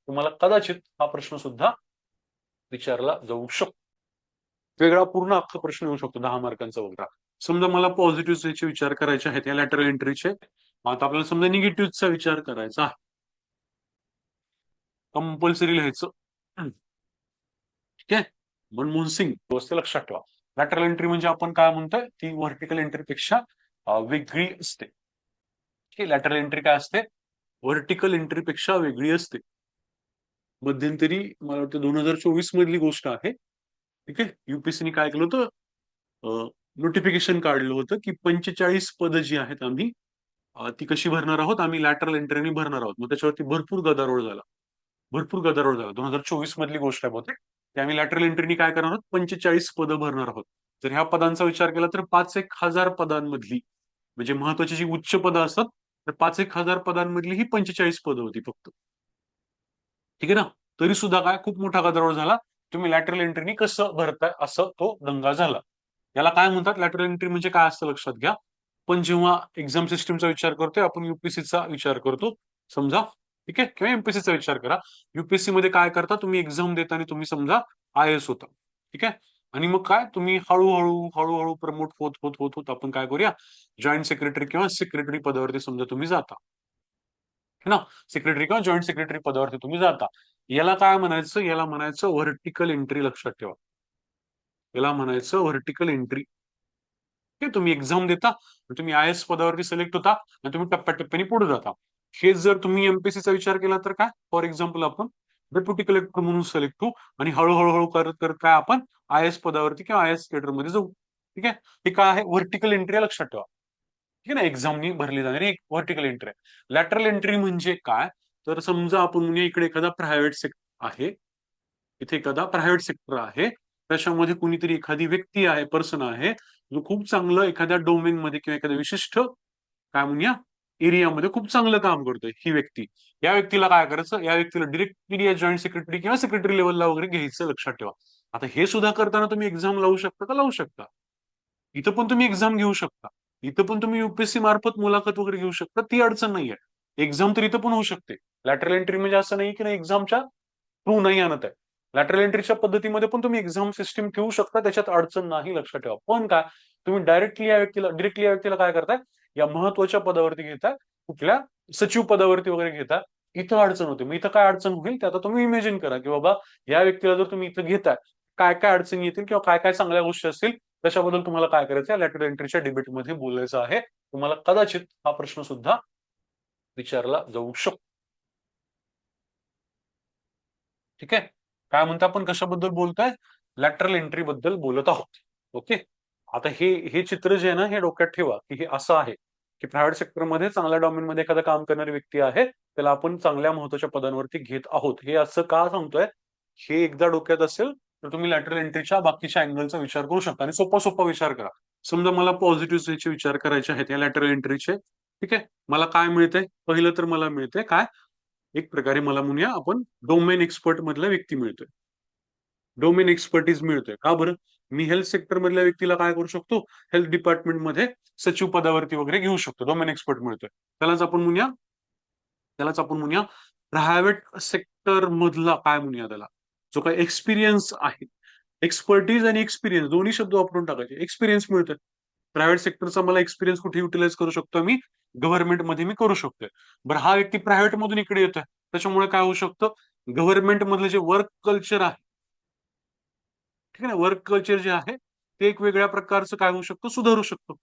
तुम्हाला कदाचित हा प्रश्न सुद्धा विचारला जाऊ शकतो. वेगळा पूर्ण अख्खा प्रश्न येऊ शकतो 10 मार्कांचा वगैरे. समजा मला पॉझिटिव्हचे विचार करायचे आहेत या लॅटरल एंट्रीचे. आता आपल्याला समजा निगेटिव्हचा विचार करायचा आहे. कंपल्सरी लिहायचं. ठीक आहे. मनमोहन सिंग व्यवस्थित लक्षात ठेवा. लॅटरल एंट्री म्हणजे आपण काय म्हणतोय ती व्हर्टिकल एंट्रीपेक्षा वेगळी असते. ठीक आहे. लॅटरल एंट्री काय असते? व्हर्टिकल एंट्रीपेक्षा वेगळी असते. मध्यंतरी मला वाटतं 2024 मधली गोष्ट आहे. ठीक आहे. युपीएससीने काय केलं होतं, नोटिफिकेशन काढलं होतं की 45 पदं जी आहेत आम्ही ती कशी भरणार आहोत, आम्ही लॅटरल एंट्रीने भरणार आहोत. मग त्याच्यावरती भरपूर गदारोळ झाला. 2024 मधली गोष्ट आहे बहुतेक. की आम्ही लॅटरल एंट्रीने काय करणार आहोत, 45 पदं भरणार आहोत. जर ह्या पदांचा विचार केला तर 5,000 पदांमधली म्हणजे महत्वाची जी उच्च पदं असतात तर 5,000 पदांमधली ही 45 पदं होती फक्त. ठीक आहे ना. तरी सुद्धा काय खूप मोठा गदारोळ झाला. तुम्ही लॅटरल एंट्रीनी कसं भरताय असं तो दंगा झाला. याला काय म्हणतात, लॅटरल एंट्री म्हणजे काय असतं लक्षात घ्या. पण जेव्हा एक्झाम सिस्टीमचा विचार करतोय आपण युपीएससीचा विचार करतो समजा. ठीक आहे. किंवा एमपीएससीचा विचार करा. युपीएससी मध्ये काय करता तुम्ही, एक्झाम देताना तुम्ही समजा आय एस होता. ठीक आहे. आणि मग काय तुम्ही हळूहळू हळूहळू प्रमोट होत होत होत होत आपण काय करूया, जॉईंट सेक्रेटरी किंवा सेक्रेटरी पदावरती समजा तुम्ही जाता. है ना. सेक्रेटरी किंवा जॉईंट सेक्रेटरी पदावरती तुम्ही जाता. याला काय म्हणायचं, याला म्हणायचं व्हर्टिकल एंट्री. लक्षात ठेवा. याला म्हणायचं व्हर्टिकल एंट्री. तुम्ही एक्झाम देता, तुम्ही आय एस पदावरती सिलेक्ट होता आणि तुम्ही टप्प्याटप्प्याने पुढे जाता. हेच जर तुम्ही एमपीएससीचा विचार केला तर काय, फॉर एक्झाम्पल आपण डेप्युटी कलेक्टर म्हणून सिलेक्ट होऊ आणि हळूहळू करत करत काय आपण आय एस पदावरती किंवा आय एस केडर मध्ये जाऊ. ठीक आहे. हे काय आहे, व्हर्टिकल एंट्री. लक्षात ठेवा. ठीक आहे ना. एक्झामनी भरली जाणारी एक व्हर्टिकल एंट्री आहे. लॅटरल एंट्री म्हणजे काय, तर समजा आपण म्हणूया इकडे एखादा प्रायव्हेट सेक्टर आहे. इथे एखादा प्रायव्हेट सेक्टर आहे. त्याच्यामध्ये कुणीतरी एखादी व्यक्ती आहे, पर्सन आहे, जो खूप चांगलं एखाद्या डोमेन मध्ये किंवा एखाद्या विशिष्ट काय म्हणूया एरियामध्ये खूप चांगलं काम करतोय ही व्यक्ती. या व्यक्तीला काय करायचं, या व्यक्तीला डिरेक्टली या जॉईंट सेक्रेटरी किंवा सेक्रेटरी लेवलला वगैरे घ्यायचं. लक्षात ठेवा. आता हे सुद्धा करताना तुम्ही एक्झाम लावू शकता का, लावू शकता. इथं पण तुम्ही एक्झाम घेऊ शकता. इथं पण तुम्ही युपीएससी मार्फत मुलाखत वगैरे घेऊ शकता. ती अडचण नाहीये. एक्झाम तर इथं पण होऊ शकते. लॅटरल एंट्री म्हणजे असं नाही की नाही एक्झामच्या थ्रू नाही आणत आहे. लॅटरल एंट्रीच्या पद्धतीमध्ये पण तुम्ही एक्झाम सिस्टीम ठेवू शकता. त्याच्यात अडचण नाही. लक्षात ठेवा. पण काय, तुम्ही डिरेक्टली या व्यक्तीला काय करताय, या महत्वाच्या पदावरती घेताय, कुठल्या सचिव पदावरती वगैरे घेताय. इथं अडचण होते. मग इथं काय अडचण होईल ते आता तुम्ही इमॅजिन करा की बाबा या व्यक्तीला जर तुम्ही इथं घेताय, काय काय अडचणी येतील किंवा काय काय चांगल्या गोष्टी असतील त्याच्याबद्दल तुम्हाला काय करायचं आहे, लॅटरल एंट्रीच्या डिबेटमध्ये बोलायचं आहे. तुम्हाला कदाचित हा प्रश्न सुद्धा विचारला जाऊ शकतो. ठीक आहे. काय म्हणता, आपण कशाबद्दल बोलतोय, लॅटरल एंट्री बद्दल बोलत आहोत. ओके. आता हे चित्र जे आहे ना, हे डोक्यात ठेवा की हे असं आहे की प्रायव्हेट सेक्टरमध्ये चांगल्या डोमेनमध्ये एखादं काम करणारी व्यक्ती आहे, त्याला आपण चांगल्या महत्वाच्या पदांवरती घेत आहोत. हे असं का सांगतोय, हे एकदा डोक्यात असेल तर तुम्ही लॅटरल एंट्रीच्या बाकीच्या अँगलचा विचार करू शकता. आणि सोपा सोपा विचार करा. समजा मला पॉझिटिव्हचे विचार करायचे आहेत या लॅटरल एंट्रीचे. ठीक आहे. मला काय मिळतंय, पहिलं तर मला मिळतंय काय, एक प्रकारे मला म्हणूया आपण डोमेन एक्सपर्ट मधला व्यक्ती मिळतोय. डोमेन एक्सपर्टीज मिळतोय. का बरं, मी हेल्थ सेक्टर मधल्या व्यक्तीला काय करू शकतो, हेल्थ डिपार्टमेंट मध्ये सचिव पदावरती वगैरे घेऊ शकतो. डोमेन एक्सपर्ट मिळतोय. त्यालाच आपण म्हणूया प्रायव्हेट सेक्टर मधला काय म्हणूया त्याला, जो काही एक्सपिरियन्स आहे. एक्सपर्टीज आणि एक्सपिरियन्स दोन्ही शब्द वापरून टाकायचे. एक्सपिरियन्स मिळतोय. प्रायव्हेट सेक्टरचा मला एक्सपिरियन्स कुठे युटिलाइज करू शकतो मी, गव्हर्नमेंट मध्ये मी करू शकतोय. बरं, हा व्यक्ती प्रायव्हेट मधून इकडे येतोय, त्याच्यामुळे काय होऊ शकतं, गव्हर्नमेंट मधलं जे वर्क कल्चर आहे, ठीक आहे ना, वर्क कल्चर जे आहे ते एक वेगळ्या प्रकारचं काय होऊ शकतं, सुधारू शकतो.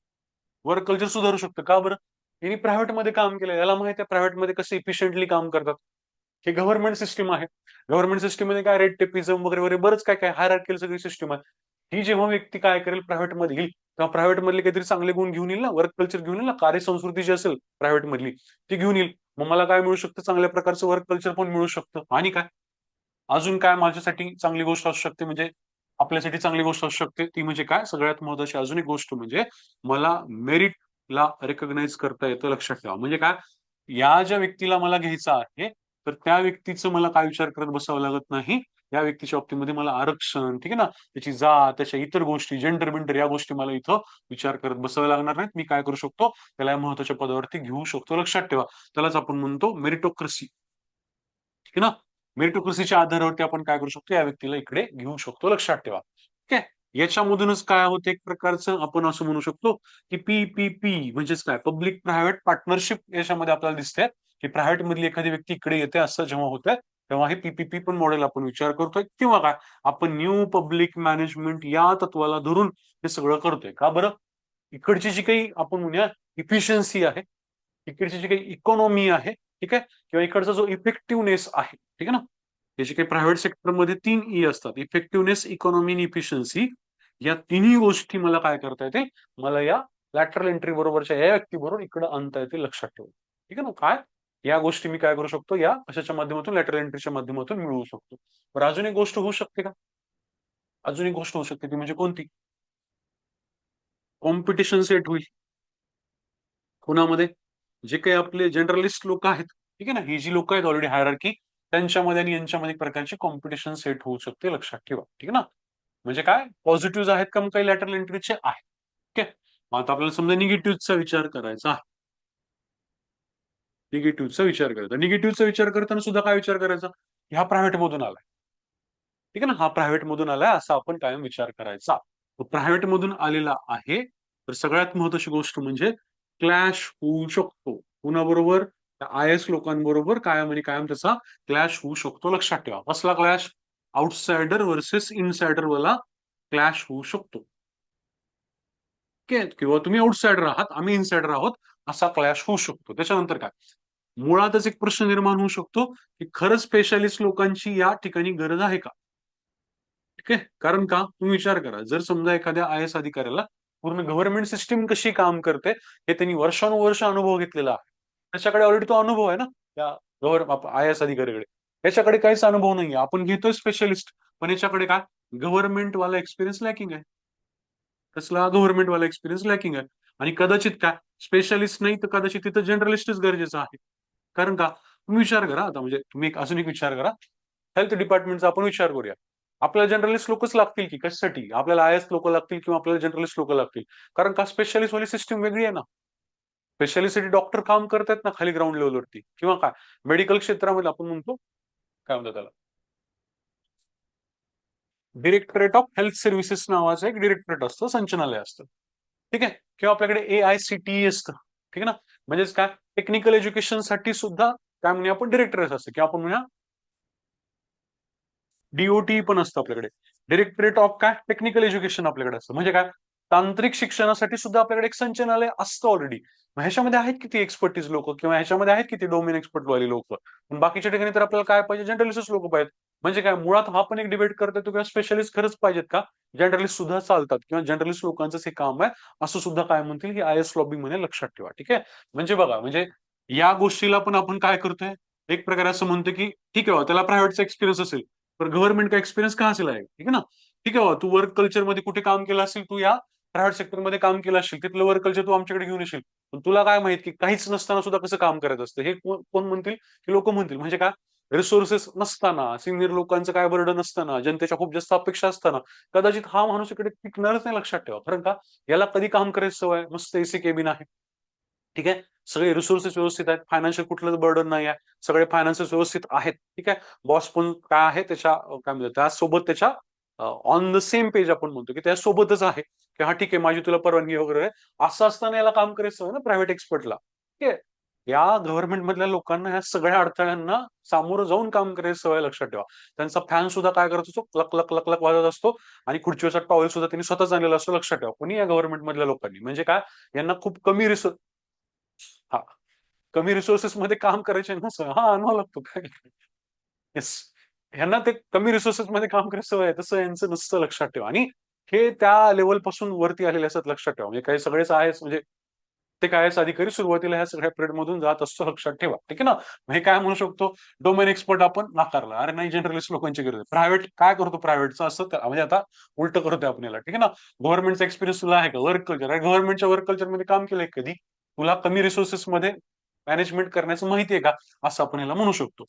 वर्क कल्चर सुधारू शकतं. का बरं, यांनी प्रायव्हेट मध्ये काम केलं, याला माहिती आहे प्रायव्हेट मध्ये कसं इफिशियंटली काम करतात. हे गव्हर्नमेंट सिस्टीम आहे. गव्हर्नमेंट सिस्टीम मध्ये काय रेट टेपिझम वगैरे वगैरे बरंच काय काय हायरार्किकल सगळी सिस्टीम आहे. ही जेव्हा व्यक्ती काय करेल प्रायव्हेट मध्ये येईल, तेव्हा प्रायव्हेट मधले काहीतरी चांगले गुण घेऊन येईल ना, वर्क कल्चर घेऊन येईल ना, कार्यसंस्कृती जी असेल प्रायव्हेट मधली ती घेऊन येईल. मग मला काय मिळू शकतं, चांगल्या प्रकारचं वर्क कल्चर पण मिळू शकतं. आणि काय अजून काय माझ्यासाठी चांगली गोष्ट असू शकते, म्हणजे आपल्यासाठी चांगली गोष्ट असू शकते ती म्हणजे काय, सगळ्यात महत्वाची अजून एक गोष्ट म्हणजे मला मेरिटला रेकग्नाइज करता येतं. लक्षात ठेवा. म्हणजे काय, या ज्या व्यक्तीला मला घ्यायचं आहे तर त्या व्यक्तीचं मला काय विचार करत बसावं लागत नाही. या व्यक्तीच्या बाबतीमध्ये मला आरक्षण, ठीक आहे ना, त्याची जात, त्याच्या इतर गोष्टी, जेंडर बिंडर या गोष्टी मला इथं विचार करत बसावे लागणार नाहीत. मी काय करू शकतो, त्याला या महत्वाच्या पदावरती घेऊ शकतो. लक्षात ठेवा. त्यालाच आपण म्हणतो मेरिटोक्रेसी. ठीक आहे ना. मेरिटोक्रेसीच्या आधारावरती आपण काय करू शकतो, या व्यक्तीला इकडे घेऊ शकतो, लक्षात ठेवा. ठीक आहे. याच्यामधूनच काय होतं, एक प्रकारचं आपण असं म्हणू शकतो की पीपीपी म्हणजेच काय, पब्लिक प्रायव्हेट पार्टनरशिप याच्यामध्ये आपल्याला दिसते की प्रायव्हेट मधली एखादी व्यक्ती इकडे येते, असं जेव्हा होतं तेव्हा हे पीपीपी पण मॉडेल आपण विचार करतोय, किंवा काय आपण न्यू पब्लिक मॅनेजमेंट या तत्वाला धरून हे सगळं करतोय. का बरं? इकडची जी काही आपण म्हणूया इफिशियन्सी आहे, इकडची जी काही इकॉनॉमी आहे, ठीक आहे, किंवा इकडचा जो इफेक्टिव्हनेस आहे, ठीक आहे ना, हे जे काही प्रायव्हेट सेक्टरमध्ये 3 असतात, इफेक्टिव्हनेस, इकॉनॉमी आणि इफिशियन्सी, या तिन्ही गोष्टी मला काय करता येते, मला या लॅटरल एंट्री बरोबरच्या या व्यक्तीबरोबर इकडे आणता येते, लक्षात ठेवा. ठीक आहे ना, काय या गोष्टी मी काय करू शकतो, या कशाच्या माध्यमातून, लॅटरल एंट्रीच्या माध्यमातून मिळवू शकतो. बरं, अजून एक गोष्ट होऊ शकते का? अजून एक गोष्ट होऊ शकते, ती म्हणजे कोणती? कॉम्पिटिशन सेट होईल कोणामध्ये, जे काही आपले जनरलिस्ट लोक आहेत, ठीक आहे ना, ही जी लोक आहेत ऑलरेडी हायरार्की, त्यांच्यामध्ये आणि यांच्यामध्ये एक प्रकारची कॉम्पिटिशन सेट होऊ शकते, लक्षात ठेवा. ठीक आहे ना, म्हणजे काय पॉझिटिव्ह आहेत का मग काही लॅटरल एंट्रीचे आहे. ठीक आहे. मग आता आपल्याला समजा निगेटिव्हचा विचार करायचा आहे. निगेटिव्हचा विचार करायचा, निगेटिव्हचा विचार करताना सुद्धा काय विचार करायचा, ह्या प्रायव्हेट मधून आलाय, ठीक आहे ना, हा प्रायव्हेट मधून आलाय असा आपण कायम विचार करायचा. प्रायव्हेट मधून आलेला आहे, तर सगळ्यात महत्वाची गोष्ट म्हणजे क्लॅश होऊ शकतो कुणाबरोबर, आय एस लोकांबरोबर कायम आणि कायम त्याचा क्लॅश होऊ शकतो, लक्षात ठेवा. कसला क्लॅश? आउटसायडर वर्सेस इनसायडर वाला क्लॅश होऊ शकतो. किंवा तुम्ही आउटसायडर आहात, आम्ही इनसायडर आहोत, असा क्लॅश होऊ शकतो. त्याच्यानंतर काय, मुळातच एक प्रश्न निर्माण होऊ शकतो की खरंच स्पेशालिस्ट लोकांची या ठिकाणी गरज आहे का. ठीक आहे, कारण का, तुम्ही विचार करा, जर समजा एखाद्या आय एस अधिकाऱ्याला पूर्ण गव्हर्नमेंट सिस्टीम कशी काम करते हे त्यांनी वर्षानुवर्ष अनुभव घेतलेला आहे, त्याच्याकडे ऑलरेडी तो अनुभव आहे ना, त्या आय एस अधिकाऱ्याकडे. त्याच्याकडे काहीच अनुभव नाहीये, आपण घेतोय स्पेशलिस्ट, पण याच्याकडे काय, गव्हर्नमेंट वाला एक्सपिरियन्स लॅकिंग आहे. कसला? गव्हर्नमेंट वाला एक्सपिरियन्स लॅकिंग आहे. आणि कदाचित काय, स्पेशालिस्ट नाही तर कदाचित तिथं जनरलिस्टच गरजेचं आहे. कारण का, तुम्ही विचार करा आता, म्हणजे तुम्ही अजून एक विचार करा, हेल्थ डिपार्टमेंटचा आपण विचार करूया. आपल्याला जनरलिस्ट लोकच लागतील की कशासाठी, आपल्याला आय एस लोक लागतील किंवा आपल्याला जनरलिस्ट लोक लागतील? कारण का, स्पेशालिस्ट वाली सिस्टीम वेगळी आहे ना. स्पेशालिस्ट डॉक्टर काम करतात ना खाली ग्राउंड लेवलवरती, किंवा काय मेडिकल क्षेत्रामध्ये आपण म्हणतो, काय म्हणतात त्याला, डिरेक्टरेट ऑफ हेल्थ सर्व्हिसेस नावाचं एक डिरेक्टरेट असतं, संचालनालय असतं. ठीक आहे, किंवा आपल्याकडे AICTE असतं. ठीक आहे ना, म्हणजेच काय, टेक्निकल एज्युकेशन साठी सुद्धा काय म्हणूया आपण, डिरेक्टरेट असतं, किंवा आपण म्हणूया DOT पण असतं आपल्याकडे, डिरेक्टरेट ऑफ काय, टेक्निकल एज्युकेशन आपल्याकडे असतं. म्हणजे काय, तांत्रिक शिक्षणासाठी सुद्धा आपल्याकडे एक संचालनालय असतं ऑलरेडी. मग ह्याच्यामध्ये आहेत किती एक्सपर्टीज लोक, किंवा ह्याच्यामध्ये आहेत किती डोमेन एक्सपर्ट वाले लोक, पण बाकीच्या ठिकाणी तर आपल्याला काय पाहिजे, जनरलिस्ट लोक पाहिजेत. म्हणजे काय, मुळात हा पण एक डिबेट करतोय, किंवा स्पेशलिस्ट खरंच पाहिजेत का, जनरलिस्ट सुद्धा चालतात, किंवा जनरलिस्ट लोकांचं हे काम आहे, असं सुद्धा काय म्हणतील की आय एस लॉबी मध्ये, लक्षात ठेवा. ठीक आहे, म्हणजे बघा, म्हणजे या गोष्टीला पण आपण काय करतोय, एक प्रकारे असं म्हणतो की ठीक आहे, त्याला प्रायव्हेटचा एक्सपिरियन्स असेल, तर गव्हर्नमेंट का एक्सपिरियन्स का असेल आहे, ठीक आहे ना. ठीक आहे, तू वर्क कल्चर मध्ये कुठे काम केलं असेल, तू या प्रायव्हेट सेक्टरमध्ये काम केलं असेल, तिथलं वर्क कल्चर तू आमच्याकडे घेऊन येशील, पण तुला काय माहित की काहीच नसताना सुद्धा कसं काम करायचं असतं, हे कोण म्हणतील, की लोक म्हणतील. म्हणजे काय, रिसोर्सेस नसताना, सिनियर लोकांचं काय बर्डन नसताना, जनतेच्या खूप जास्त अपेक्षा असताना, कदाचित हा माणूस इकडे टिकणारच नाही, लक्षात ठेवा. कारण का, याला कधी काम करायचं सवय, मस्त एसी केबिन आहे, ठीक आहे, सगळे रिसोर्सेस व्यवस्थित आहेत, फायनान्शियल कुठलंच बर्डन नाही आहे, सगळे फायनान्सेस व्यवस्थित आहेत, ठीक आहे, बॉस पण काय आहे त्याच्या काय म्हणतात त्यासोबत, त्याच्या ऑन द सेम पेज आपण म्हणतो की त्यासोबतच आहे, की हा ठीक आहे, माझी तुला परवानगी वगैरे आहे. असं असताना याला काम करायचं ना प्रायव्हेट एक्सपर्टला. ठीक आहे, या गव्हर्नमेंट मधल्या लोकांना ह्या सगळ्या अडथळ्यांना सामोरं जाऊन काम करायची सवय, लक्षात ठेवा. त्यांचा फॅन सुद्धा काय करत असतो, लक लक लक लक वाजत असतो, आणि खुर्चीवरचा टॉवेल सुद्धा त्यांनी स्वतःच आणलेला असतो, लक्षात ठेवा. कोणी या गव्हर्नमेंट मधल्या लोकांनी, म्हणजे काय, यांना खूप कमी रिसोर्स, हा, कमी रिसोर्सेस मध्ये काम करायचे ना, हा अनुभव लागतो काय. येस, ह्यांना ते कमी रिसोर्सेस मध्ये काम करायचं सवय आहे, तसं यांचं नसतं, लक्षात ठेवा. आणि हे त्या लेवल पासून वरती आलेले असतात, लक्षात ठेवा. म्हणजे काही सगळेच आहेच, म्हणजे ते काय अधिकारी सुरुवातीला ह्या सगळ्या पिरियड मधून जात असतो, लक्षात ठेवा. ठीक आहे ना, मग हे काय म्हणू शकतो, डोमेन एक्सपर्ट आपण नाकारला, अरे नाही, जनरलिस्ट लोकांची गरज आहे. प्रायव्हेट काय करतो, प्रायव्हेटचं असं म्हणजे आता उलट करतोय आपण याला, ठीक आहे ना. गव्हर्नमेंटचा एक्सपिरियन्स तुला आहे का, वर्क कल्चर आहे, गव्हर्नमेंटच्या वर्क कल्चरमध्ये काम केलंय कधी, तुला कमी रिसोर्सेस मध्ये मॅनेजमेंट करण्याचं माहितीये का, असं आपण याला म्हणू शकतो.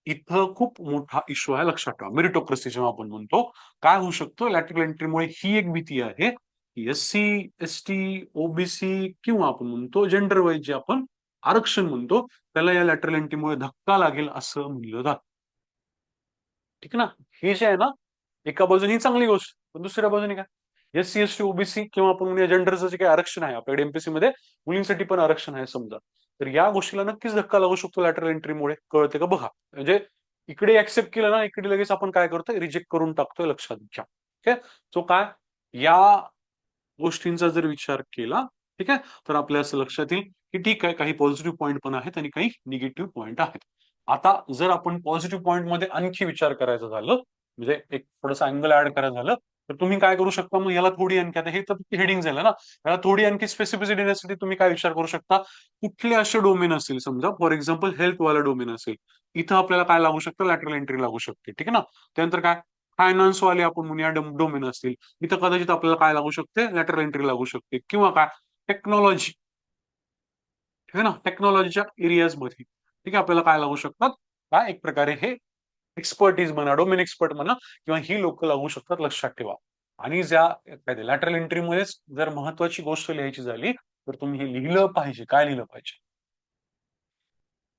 इथं खूप मोठा इश्यू आहे, लक्षात ठेवा. मेरिटोक्रेसी जेव्हा आपण म्हणतो, काय होऊ शकतं, लॅटरल एंट्रीमुळे ही एक भीती आहे, SC ST OBC किंवा आपण म्हणतो जेंडर वाईज जे आपण आरक्षण म्हणतो, त्याला या लॅटरल एंट्रीमुळे धक्का लागेल असं म्हणलं जातं. ठीक आहे ना. हे जे आहे ना, एका बाजूने ही चांगली गोष्ट, पण दुसऱ्या बाजूने काय, SC ST OBC किंवा आपण म्हणूया जेंडरचं जे काही आरक्षण आहे आपल्याकडे एमपीसी मध्ये, मुलींसाठी पण आरक्षण आहे समजा, तर या गोष्टीला नक्कीच धक्का लागू शकतो लॅटरल एंट्रीमुळे. कळते का बघा, म्हणजे इकडे ऍक्सेप्ट केलं ना, इकडे लगेच आपण काय करतोय, रिजेक्ट करून टाकतोय, लक्षात घ्या. ठीक आहे. सो काय, या गोष्टींचा जर विचार केला, ठीक आहे, तर आपल्या असं लक्षात येईल की ठीक आहे, काही पॉझिटिव्ह पॉईंट पण आहेत आणि काही निगेटिव्ह पॉईंट आहेत. आता जर आपण पॉझिटिव्ह पॉईंट मध्ये आणखी विचार करायचं झालं, म्हणजे एक थोडंसं अँगल ऍड करायचं झालं, तर तुम्ही काय करू शकता, मग याला थोडी आणखी, आता हे तर हेडिंग झालं ना, याला थोडी आणखी स्पेसिफिसिटी देण्यासाठी तुम्ही काय विचार करू शकता, कुठले असे डोमेन असतील, समजा फॉर एक्झाम्पल हेल्थ वाला डोमेन असेल, इथं आपल्याला काय लागू शकतं, लॅटरल एंट्री लागू शकते. ठीक आहे ना. त्यानंतर काय, फायनान्स वाले आपण म्हणूया डोमेन असतील, इथं कदाचित आपल्याला काय लागू शकते, लॅटरल एंट्री लागू शकते. किंवा काय, टेक्नॉलॉजी, ठीक आहे ना, टेक्नॉलॉजीच्या एरियाज मध्ये, ठीक आहे, आपल्याला काय लागू शकतात, काय एक प्रकारे हे एक्सपर्टीज म्हणा, डोमेन एक्सपर्ट म्हणा, किंवा ही लोक लागू शकतात, लक्षात ठेवा. आणि ज्या काय लॅटरल एंट्री मध्येच जर महत्वाची गोष्ट लिहायची झाली, तर तुम्ही हे लिहिलं पाहिजे. काय लिहिलं पाहिजे,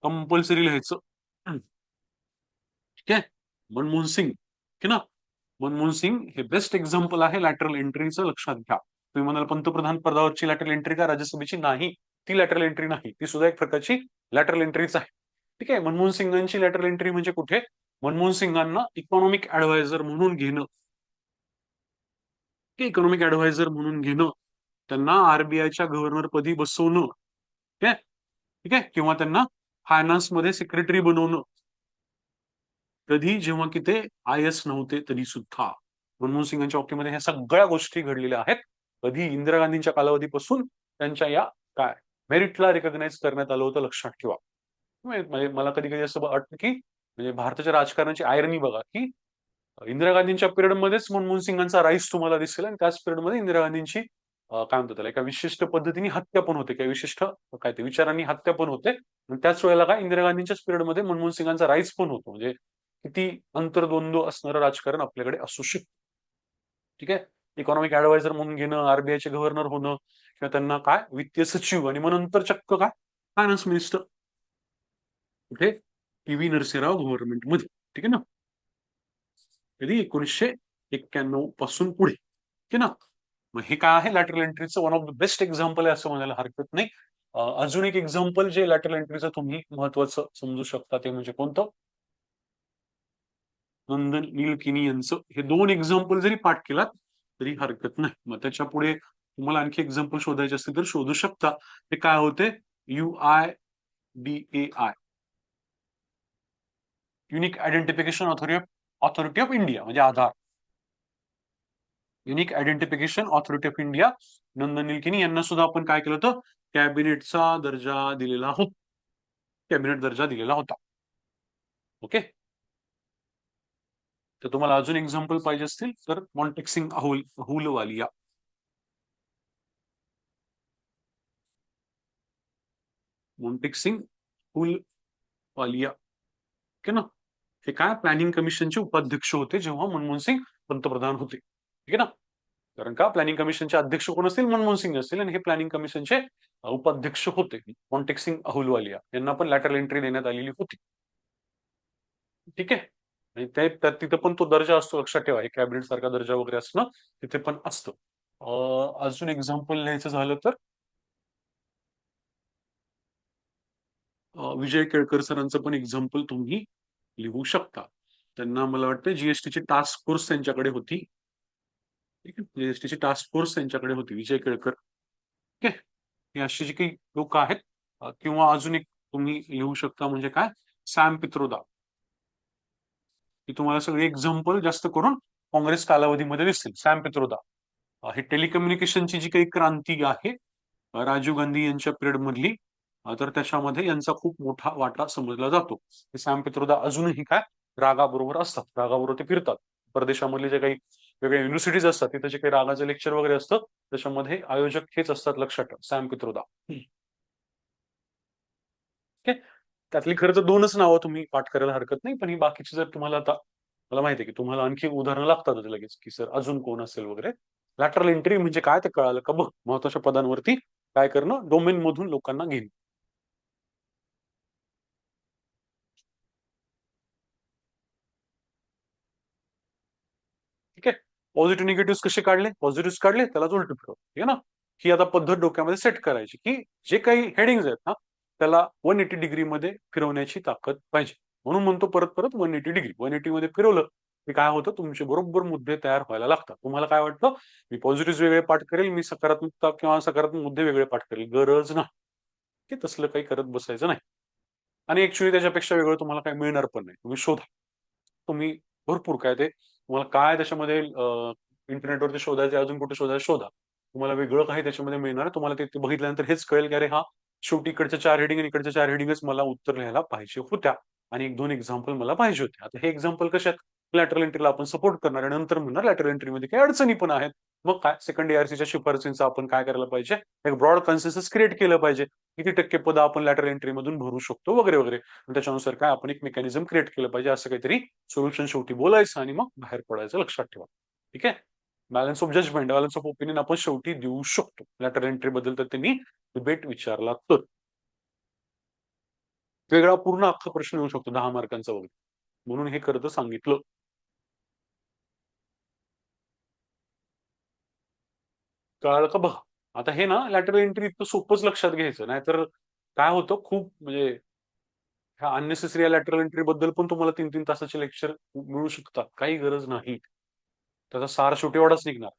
कंपल्सरी लिहायचं. ठीक आहे. मनमोहन सिंग, ठीक आहे ना, मनमोहन सिंग हे बेस्ट एक्झाम्पल आहे लॅटरल एंट्रीचं, लक्षात घ्या. तुम्ही म्हणाल पंतप्रधान पदावरची लॅटरल एंट्री का, राज्यसभेची नाही, ती लॅटरल एंट्री नाही, ती सुद्धा एक प्रकारची लॅटरल एंट्रीच आहे. ठीक आहे. मनमोहन सिंगांची लॅटरल एंट्री म्हणजे कुठे, मनमोहन सिंगांना इकॉनॉमिक ऍडवायझर म्हणून घेणं, की इकॉनॉमिक ऍडवायझर म्हणून घेणं, त्यांना आरबीआयच्या गव्हर्नर पदी बसवणं, ठीक आहे, ठीक आहे, किंवा त्यांना फायनान्स मध्ये सेक्रेटरी बनवणं, कधी जेव्हा की ते IS नव्हते तरी सुद्धा. मनमोहन सिंगांच्या बाबतीमध्ये ह्या सगळ्या गोष्टी घडलेल्या आहेत. कधी, इंदिरा गांधींच्या कालावधीपासून त्यांच्या या काय मेरिटला रिकॉग्नाइज करण्यात आलं होतं, लक्षात ठेवा. म्हणजे मला कधी कधी असं वाटतं की, म्हणजे भारताच्या राजकारणाची आयरनी बघा, की इंदिरा गांधींच्या पिरियडमध्येच मनमोहन सिंगांचा राईस तुम्हाला दिसेल, आणि त्याच पिरियडमध्ये इंदिरा गांधींची काय म्हणतात त्याला, एका विशिष्ट पद्धतीने हत्या पण होते, काही विशिष्ट काय ते विचारांनी हत्या पण होते, आणि त्याच वेळेला काय इंदिरा गांधींच्याच पिरियडमध्ये मनमोहन सिंगांचा राईस पण होतो. म्हणजे किती अंतर्द्वंद्व असणारं राजकारण आपल्याकडे असू शकतं. ठीक आहे. इकॉनॉमिक ऍडवायझर म्हणून घेणं, आरबीआयचे गव्हर्नर होणं, किंवा त्यांना काय वित्तीय सचिव, आणि मग नंतर चक्क काय फायनान्स मिनिस्टर, कुठे, PV नरसिंहराव गव्हर्नमेंट मध्ये. ठीक आहे ना. कधी 1991 पासून पुढे. ठीक आहे ना. मग हे काय आहे, लॅटरल एंट्रीचं one of the best example आहे असं म्हणायला हरकत नाही. अजून एक एक्झाम्पल जे लॅटरल एंट्रीचं तुम्ही महत्वाचं समजू शकता, ते म्हणजे कोणतं, नंदन नीलकिनी यांचं हे दोन एक्झाम्पल जरी पाठ केलात तरी हरकत नाही. मग त्याच्या पुढे तुम्हाला आणखी एक्झाम्पल शोधायचे असतील तर शोधू शकता. ते काय होते, UIDAI, unique identification authority of India, म्हणजे Aadhaar, unique identification authority of India. Nandan Nilekani यांना सुद्धा आपण काय केलं होतं, कॅबिनेटचा दर्जा दिलेला होता, कॅबिनेट दर्जा दिलेला होता. ओके. तर तुम्हाला अजून एक्झाम्पल पाहिजे असतील तर मॉन्टेक्सिंग अहुलवालिया, मॉन्टेक्सिंग अहुलवालिया, ठीक आहे ना. हे काय प्लॅनिंग कमिशनचे उपाध्यक्ष होते जेव्हा मनमोहन सिंग पंतप्रधान होते. ठीक आहे ना. कारण का, प्लॅनिंग कमिशनचे अध्यक्ष कोण असतील, मनमोहन सिंग असतील, आणि हे प्लॅनिंग कमिशनचे उपाध्यक्ष होते मॉन्टेक्सिंग अहुलवालिया. यांना पण लॅटरल एंट्री देण्यात आलेली होती. ठीक आहे. आणि तिथे पण तो दर्जा असतो, लक्षात ठेवा, एक कॅबिनेट सारखा दर्जा वगैरे असणं तिथे पण असतं. अजून एक्झाम्पल लिहायचं झालं तर विजय केळकर सरांचं पण एक्झाम्पल तुम्ही लिहू शकता. त्यांना मला वाटतं जीएसटीची टास्क फोर्स त्यांच्याकडे होती. ठीक आहे. जीएसटीची टास्क फोर्स त्यांच्याकडे होती, विजय केळकर. ठीक आहे. हे अशी जी काही लोक आहेत. किंवा अजून एक तुम्ही लिहू शकता, म्हणजे काय, सॅम पित्रोदा. ही तुम्हाला सगळी एक्झाम्पल जास्त करून काँग्रेस कालावधीमध्ये दिसतील. सॅम पित्रोदा, हे टेलिकम्युनिकेशनची जी काही क्रांती आहे राजीव गांधी यांच्या पिरियड मधली, तर त्याच्यामध्ये यांचा खूप मोठा वाटा समजला जातो. हे सॅम पित्रोदा अजूनही काय रागाबरोबर असतात, रागाबरोबर ते फिरतात. परदेशामधले जे काही वेगळ्या युनिव्हर्सिटीज असतात, तिथे जे काही रागाचं लेक्चर वगैरे असतं, त्याच्यामध्ये आयोजक हेच असतात, लक्षात ठेवा, सॅम पित्रोदा. ठीक आहे. त्यातली खरं तर दोनच नावं तुम्ही पाठ करायला हरकत नाही, पण ही बाकीची जर तुम्हाला आता, मला माहिती आहे की तुम्हाला आणखी उदाहरणं लागतात लगेच, की सर अजून कोण असेल वगैरे. लॅटरल एंट्री म्हणजे काय ते कळालं का बघ, महत्वाच्या पदांवरती काय करणं, डोमेन मधून लोकांना घेणं. पॉझिटिव्ह निगेटिव्ह कसे काढले, पॉझिटिव्ह काढले त्याला उलट फिरव, ठीक आहे ना. ही आता पद्धत डोक्यामध्ये सेट करायची की जे काही हेडिंग्स आहेत ना त्याला 180 डिग्री मध्ये फिरवण्याची ताकद पाहिजे. म्हणून म्हणतो परत परत 180 डिग्री. 180 मध्ये फिरवलं की काय होतं, तुमचे बरोबर मुद्दे तयार व्हायला लागतात. तुम्हाला काय वाटतं, मी पॉझिटिव्ह वेगळे पाठ करेल, मी सकारात्मकता किंवा सकारात्मक मुद्दे वेगळे पाठ करेल. गरज नाही, की तसलं काही करत बसायचं नाही. आणि ऍक्च्युली त्याच्यापेक्षा वेगळं तुम्हाला काही मिळणार पण नाही. तुम्ही शोधा, तुम्ही भरपूर काय ते तुम्हाला काय त्याच्यामध्ये इंटरनेटवरती शोधायचे, अजून कुठे शोधायचं शोधा. तुम्हाला वेगळं काही त्याच्यामध्ये मिळणार आहे. तुम्हाला ते बघितल्यानंतर हेच कळेल की अरे हा, शेवटी इकडच्या 4 हेडिंग आणि इकडच्या 4 हेडिंगच मला उत्तर लिहायला पाहिजे होत्या आणि 1-2 एक्झाम्पल मला पाहिजे होते. आता हे एक्झाम्पल कशात, लॅटरल एंट्रीला आपण सपोर्ट करणार आणि नंतर म्हणणार लॅटरल एंट्रीमध्ये काही अडचणी पण आहेत. मग काय, सेकंड ARCच्या शिफारसींचा आपण काय करायला पाहिजे, एक ब्रॉड कन्सेन्सस क्रिएट केलं पाहिजे. किती टक्के पद आपण लॅटरल एंट्री मधून भरू शकतो वगैरे वगैरे. त्याच्यानुसार काय आपण एक मेकॅनिझम क्रिएट केलं पाहिजे. असं काहीतरी सोल्युशन शेवटी बोलायचं आणि मग बाहेर पडायचं, लक्षात ठेवा. ठीक आहे. Balance of judgement, balance of opinion आपण शेवटी देऊ शकतो लॅटरल एंट्री बद्दल. तर त्यांनी डिबेट विचारला तर वेगळा पूर्ण अख्खा प्रश्न येऊ शकतो 10 मार्कांचा वगैरे. म्हणून हे करतं सांगितलं. कळालं का बघा. आता हे ना लॅटरल एंट्री इतकं सोपंच लक्षात घ्यायचं, नाहीतर काय होतं खूप म्हणजे ह्या अननेसेसरी लॅटरल एंट्री बद्दल पण तुम्हाला 3-3 तासाचे लेक्चर मिळू शकतात. काही गरज नाही. त्याचा सार शेवटी एवढाच निघणार.